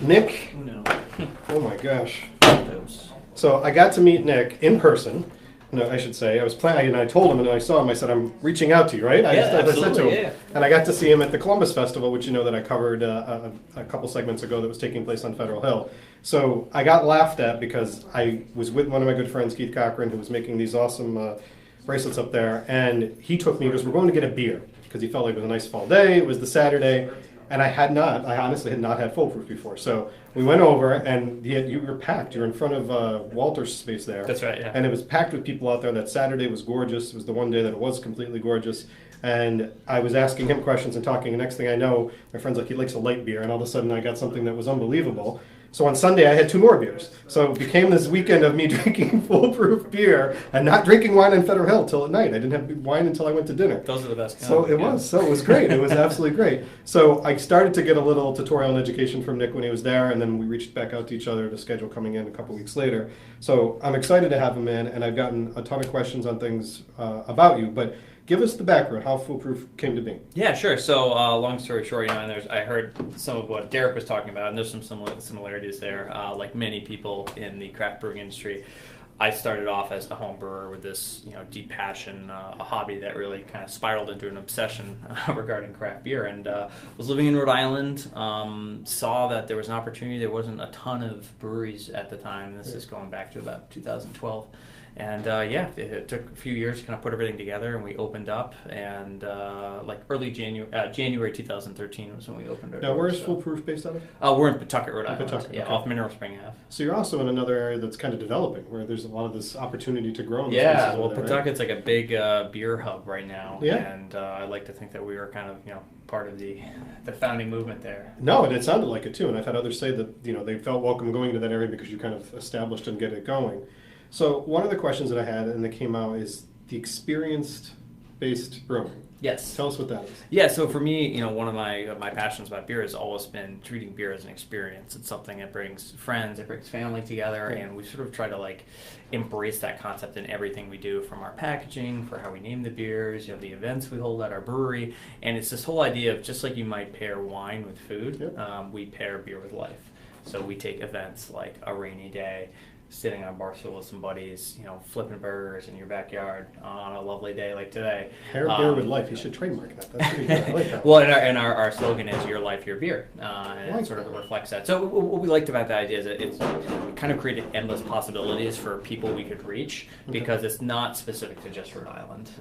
Nick, No. oh my gosh. Those. So I got to meet Nick in person. No, I should say. I was planning, and I told him, and I saw him, I said, I'm reaching out to you, right? Yeah, I said to absolutely, him. yeah. And I got to see him at the Columbus Festival, which you know that I covered a couple segments ago that was taking place on Federal Hill. So I got laughed at because I was with one of my good friends, Keith Cochran, who was making these awesome bracelets up there, and he took me, he goes, we're going to get a beer, because he felt like it was a nice fall day, it was the Saturday, and I honestly had not had Foolproof before. So we went over, and you were packed. You were in front of Walter's space there. That's right, yeah. And it was packed with people out there. That Saturday was gorgeous. It was the one day that it was completely gorgeous. And I was asking him questions and talking, and next thing I know, my friend's like, he likes a light beer, and all of a sudden I got something that was unbelievable. So on Sunday I had 2 more beers. So it became this weekend of me drinking Foolproof beer and not drinking wine on Federal Hill till at night. I didn't have wine until I went to dinner. Those are the best. So it was great. It was absolutely great. So I started to get a little tutorial and education from Nick when he was there, and then we reached back out to each other to schedule coming in a couple weeks later. So I'm excited to have him in, and I've gotten a ton of questions on things about you, but give us the background, how Foolproof came to be. Yeah, sure. So, long story short, and I heard some of what Derek was talking about, and there's some similarities there. Like many people in the craft brewing industry, I started off as a home brewer with this, deep passion, a hobby that really kind of spiraled into an obsession regarding craft beer. And was living in Rhode Island, saw that there was an opportunity. There wasn't a ton of breweries at the time. This is going back to about 2012. And it took a few years to kind of put everything together, and we opened up, and like early January 2013 was when we opened our Now, doors. where is So Foolproof based out of? we're in Pawtucket, Rhode Island. Pawtucket, Yeah, okay. off Mineral Spring Ave. So you're also in another area that's kind of developing, where there's a lot of this opportunity to grow in the Yeah, spaces well, over there, right? Pawtucket's like a big beer hub right now, Yeah. and I like to think that we were kind of part of the founding movement there. No, and it sounded like it too. And I've had others say that they felt welcome going to that area because you kind of established and get it going. So one of the questions that I had and that came out is the experienced-based brewing. Yes. Tell us what that is. Yeah, so for me, one of my passions about beer has always been treating beer as an experience. It's something that brings friends, it brings family together, and we sort of try to embrace that concept in everything we do, from our packaging, for how we name the beers, the events we hold at our brewery, and it's this whole idea of just like you might pair wine with food, we pair beer with life. So we take events like a rainy day, sitting on a bar stool with some buddies, flipping burgers in your backyard on a lovely day like today. Pair beer with life. You should trademark that. That's pretty good. I like that. Well, and our slogan is "Your life, your beer," and it sort of reflects that. So what we liked about the idea is that it kind of created endless possibilities for people we could reach, because it's not specific to just Rhode Island.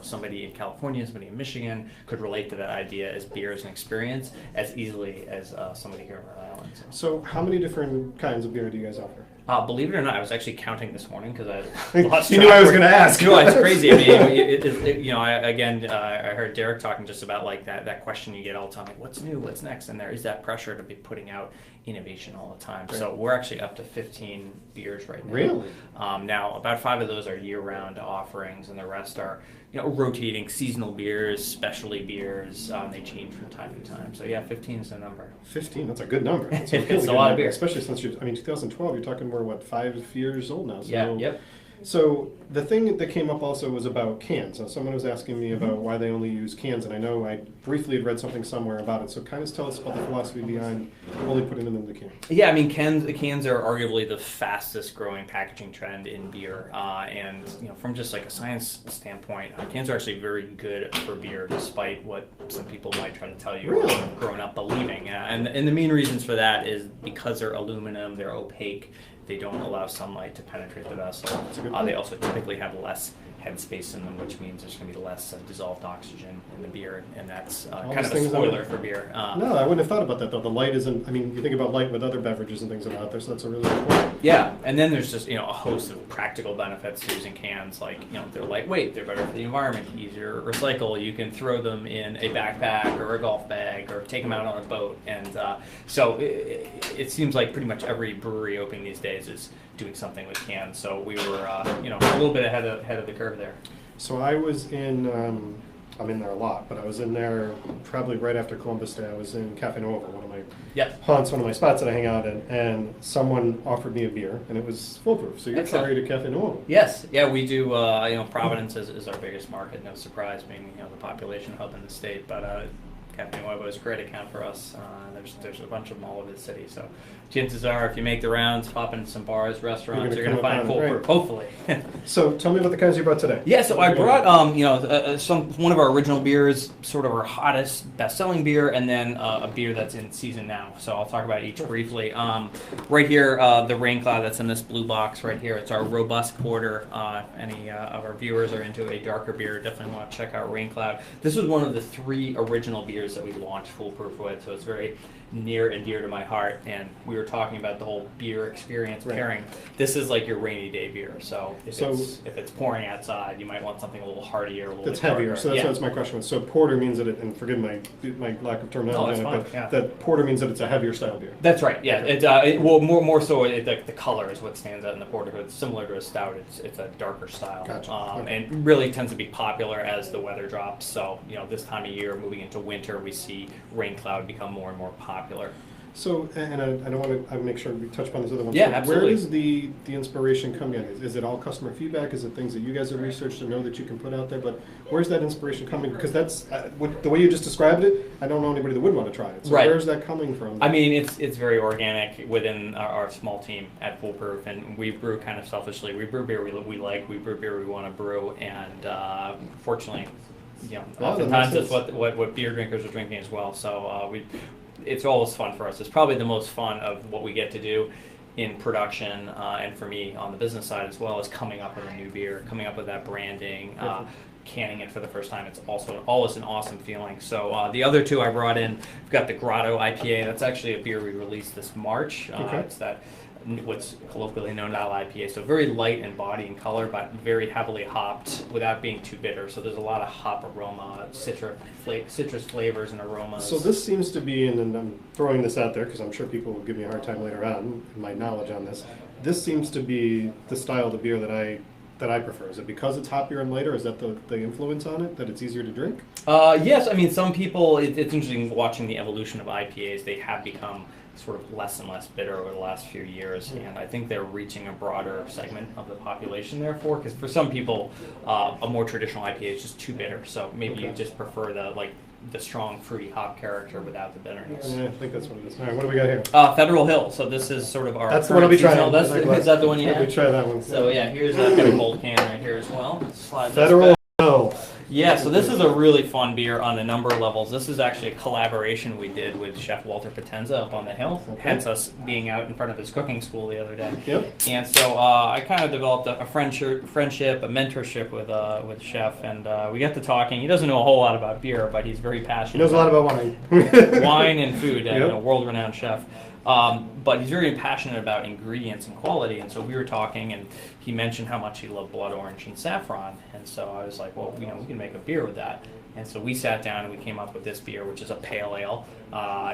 Somebody in California, somebody in Michigan could relate to that idea as beer as an experience as easily as somebody here in Rhode Island. So how many different kinds of beer do you guys offer? Believe it or not, I was actually counting this morning because I lost You knew I was going to ask. No, it's crazy. I mean, I heard Derek talking just about that question you get all the time, like what's new, what's next, and there is that pressure to be putting out innovation all the time. Right. So we're actually up to 15 beers right now. Really? Now, about 5 of those are year-round offerings, and the rest are rotating seasonal beers, specialty beers. They change from time to time. So 15 is the number. 15, that's a good number. That's It's a lot of beer. Especially since 2012, you're talking more, 5 years old now. So Yep. So the thing that came up also was about cans. So someone was asking me about why they only use cans, and I know I briefly had read something somewhere about it. So kind of tell us about the philosophy behind only putting them in the can. Yeah, I mean, cans are arguably the fastest growing packaging trend in beer, and from just like a science standpoint, cans are actually very good for beer, despite what some people might try to tell you growing up believing. And the main reasons for that is because they're aluminum, they're opaque. They don't allow sunlight to penetrate the vessel. They also typically have less headspace in them, which means there's going to be less dissolved oxygen in the beer, and that's kind of a spoiler for beer. No, I wouldn't have thought about that, though. The light isn't, you think about light with other beverages and things out there, so that's a really good point. Yeah, and then there's just, a host of practical benefits to using cans, like, they're lightweight, they're better for the environment, easier to recycle, you can throw them in a backpack or a golf bag or take them out on a boat, and so it seems like pretty much every brewery opening these days is doing something with cans, so we were, a little bit ahead of the curve there. So I was in, I'm in there a lot, but I was in there probably right after Columbus Day. I was in Cafe Nova, one of my haunts, one of my spots that I hang out in, and someone offered me a beer, and it was Foolproof. So you're targeted Cafe Nova. Yes, we do. Providence is our biggest market. No surprise, being the population hub in the state, but Cafe Nuevo is a great account for us. There's a bunch of them all over the city. So chances are, if you make the rounds, pop into some bars, restaurants, you're You're going to gonna find come upon it, Foolproof, hopefully. So tell me about the kinds you brought today. Yeah, so I brought one of our original beers, sort of our hottest, best-selling beer, and then a beer that's in season now. So I'll talk about each briefly. Right here, the Rain Cloud that's in this blue box right here. It's our robust porter. Any of our viewers are into a darker beer, definitely want to check out Rain Cloud. This was one of the 3 original beers that we launched Foolproof with, so it's very near and dear to my heart. And we were talking about the whole beer experience pairing. This is like your rainy day beer. So if it's pouring outside, you might want something a little heartier, a little That's bit heavier. darker. So that's my question. So porter means that and forgive my lack of terminology, fine, but that porter means that it's a heavier style beer. That's right. Yeah. It more so the color is what stands out in the porter. It's similar to a stout. It's a darker style. Gotcha. And really tends to be popular as the weather drops. So this time of year, moving into winter, we see Rain Cloud become more and more popular. So, and I don't want to make sure we touch upon this other one. Yeah, so absolutely. Where does the inspiration come in? Is it all customer feedback? Is it things that you guys have researched to know that you can put out there? But where's that inspiration coming? Because that's the way you just described it. I don't know anybody that would want to try it. So right. Where's that coming from? I mean, it's very organic within our small team at Foolproof, and we brew kind of selfishly. We brew beer we like. We brew beer we want to brew, and fortunately, oftentimes that's what beer drinkers are drinking as well. So it's always fun for us. It's probably the most fun of what we get to do in production, and for me on the business side as well, is coming up with a new beer, coming up with that branding, canning it for the first time. It's also always an awesome feeling. So the other 2 I brought in, we've got the Grotto IPA. That's actually a beer we released this March. It's that what's colloquially known as IPA. So very light in body and color, but very heavily hopped without being too bitter. So there's a lot of hop aroma, citrus flavors and aromas. So this seems to be, and I'm throwing this out there because I'm sure people will give me a hard time later on in my knowledge on this. This seems to be the style of the beer that I prefer. Is it because it's hoppier and lighter? Is that the influence on it, that it's easier to drink? Yes, I mean, some people, it's interesting watching the evolution of IPAs. They have become sort of less and less bitter over the last few years, and I think they're reaching a broader segment of the population therefore, because for some people, a more traditional IPA is just too bitter, so maybe you just prefer the strong fruity hop character without the bitterness. Yeah, I think that's what it is. All right, what do we got here? Federal Hill, so this is sort of our... That's the one I'll be trying. Is that the one you have? Let me try that one. So yeah, here's I've got a cold can right here as well. Slide this Federal back. Hill. Yeah, so this is a really fun beer on a number of levels. This is actually a collaboration we did with Chef Walter Potenza up on the hill, hence us being out in front of his cooking school the other day. Yep. And so I kind of developed a friendship, a mentorship with Chef, and we got to talking. He doesn't know a whole lot about beer, but he's very passionate. He knows a lot about wine. Wine and food, a world-renowned chef. But he's very passionate about ingredients and quality, and so we were talking, and he mentioned how much he loved blood orange and saffron, and so I was like, well, we can make a beer with that. And so we sat down and we came up with this beer, which is a pale ale.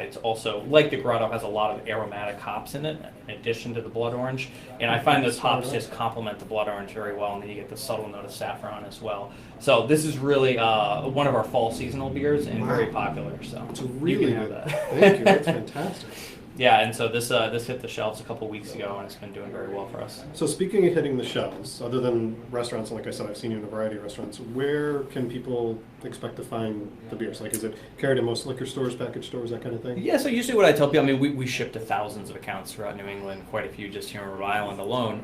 It's also, like the Grotto, has a lot of aromatic hops in it, in addition to the blood orange. And I find those hops just complement the blood orange very well, and then you get the subtle note of saffron as well. So this is really one of our fall seasonal beers, and very popular. So it's really you can have good. that. Thank you. That's fantastic. Yeah, and so this hit the shelves a couple weeks ago, and it's been doing very well for us. So speaking of hitting the shelves, other than restaurants, and like I said, I've seen you in a variety of restaurants, where can people expect to find the beers? Like, is it carried in most liquor stores, package stores, that kind of thing? Yeah, so usually what I tell people, I mean, we ship to thousands of accounts throughout New England, quite a few just here in Rhode Island alone.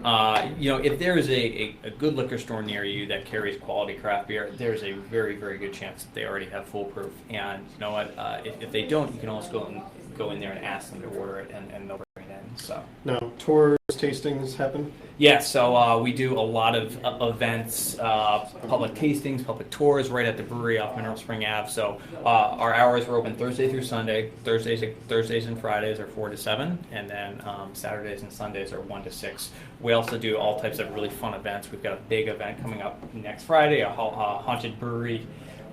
If there is a good liquor store near you that carries quality craft beer, there's a very, very good chance that they already have Foolproof. And you know what, if they don't, you can always go in there and ask them to order it, and they'll bring it in. So now, tours, tastings happen? Yeah, so we do a lot of events, public tastings, public tours right at the brewery off Mineral Spring Ave. So our hours are open Thursday through Sunday. Thursdays and Fridays are 4 to 7, and then Saturdays and Sundays are 1 to 6. We also do all types of really fun events. We've got a big event coming up next Friday, a haunted brewery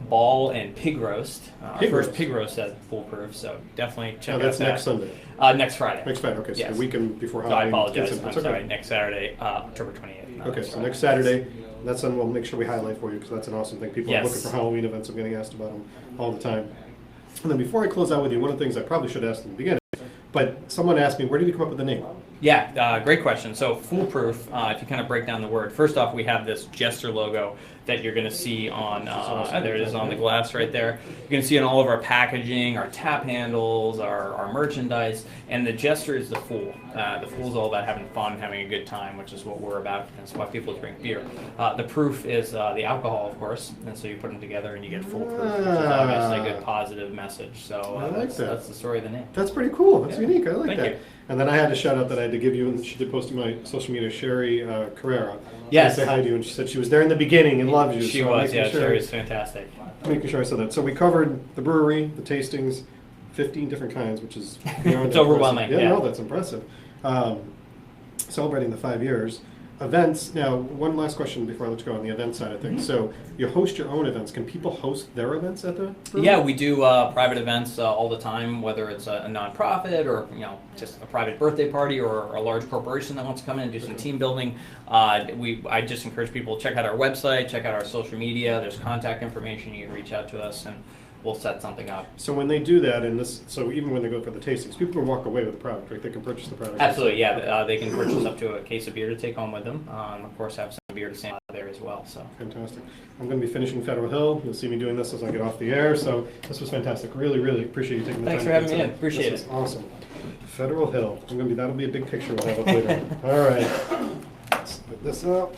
ball and pig roast. Our first pig roast at Foolproof, so definitely check out that. That's next Sunday. Next Friday. Next Friday, okay, so yes. the weekend before So Halloween. I apologize. It's I'm sorry. okay. Next Saturday, October 28th. Okay, so next Saturday, that's something we'll make sure we highlight for you, because that's an awesome thing. People are looking for Halloween events. I'm getting asked about them all the time. And then before I close out with you, one of the things I probably should ask in the beginning, but someone asked me, where did you come up with the name? Yeah, great question. So Foolproof, if you kind of break down the word, first off, we have this Jester logo that you're going to see on, there it is on the glass right there. You're going to see on all of our packaging, our tap handles, our merchandise, and the Jester is the Fool. The Fool is all about having fun, having a good time, which is what we're about, and that's why people drink beer. The proof is the alcohol, of course, and so you put them together and you get Foolproof, which is obviously a good positive message. So I like that. That's the story of the name. That's pretty cool. That's unique. I like Thank that. you. And then I had a shout out that I had to give you, and she did post to my social media, Sherry Carrera. Yes. Say hi to you, and she said she was there in the beginning and loved you. She so was, yeah, sure, Sherry's fantastic. making sure I said that. So we covered the brewery, the tastings, 15 different kinds, which is beyond It's overwhelming, impressive. yeah. No, that's impressive. Celebrating the 5 years. Events. Now, one last question before I let you go on the event side of things. So you host your own events. Can people host their events at the brewery? Yeah, we do private events all the time, whether it's a nonprofit or just a private birthday party or a large corporation that wants to come in and do some team building. I just encourage people to check out our website, check out our social media. There's contact information. You can reach out to us and we'll set something up. So when they do that, so even when they go for the tastings, people can walk away with the product, right? They can purchase the product. Absolutely, yeah. They can purchase up to a case of beer to take home with them. Of course, have some beer to sample there as well. So Fantastic. I'm going to be finishing Federal Hill. You'll see me doing this as I get off the air. So this was fantastic. Really, really appreciate you taking the Thanks time. for having me in. Appreciate this it. was awesome. Federal Hill. That'll be a big picture we'll have up later. All right. Let's put this up.